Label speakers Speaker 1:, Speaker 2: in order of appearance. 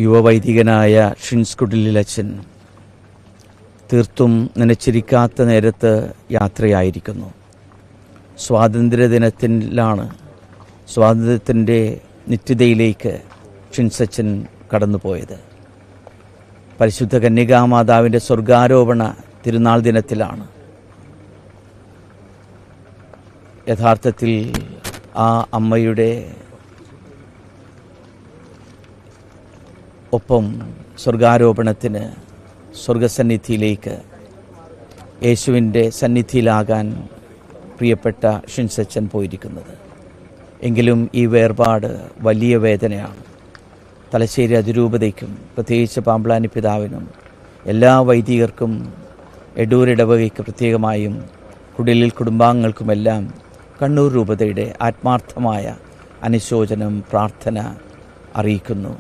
Speaker 1: യുവവൈദികനായ ഷിൻസ് കുടിലിലച്ചൻ തീർത്തും നനച്ചിരിക്കാത്ത നേരത്ത് യാത്രയായിരിക്കുന്നു. സ്വാതന്ത്ര്യദിനത്തിലാണ് സ്വാതന്ത്ര്യത്തിൻ്റെ നിത്യതയിലേക്ക് ഷിൻസച്ചൻ കടന്നുപോയത്. പരിശുദ്ധ കന്യകാമാതാവിൻ്റെ സ്വർഗാരോപണ തിരുനാൾ ദിനത്തിലാണ്. യഥാർത്ഥത്തിൽ ആ അമ്മയുടെ ഒപ്പം സ്വർഗാരോപണത്തിന് സ്വർഗസന്നിധിയിലേക്ക് യേശുവിൻ്റെ സന്നിധിയിലാകാൻ പ്രിയപ്പെട്ട ഷിൻസച്ചൻ പോയിരിക്കുന്നത്. എങ്കിലും ഈ വേർപാട് വലിയ വേദനയാണ്. തലശ്ശേരി അതിരൂപതയ്ക്കും പ്രത്യേകിച്ച് പാമ്പ്ളാനി പിതാവിനും എല്ലാ വൈദികർക്കും എടൂർ ഇടവകയ്ക്ക് പ്രത്യേകമായും കുടിലിൽ കുടുംബാംഗങ്ങൾക്കുമെല്ലാം കണ്ണൂർ രൂപതയുടെ ആത്മാർത്ഥമായ അനുശോചനം പ്രാർത്ഥന അറിയിക്കുന്നു.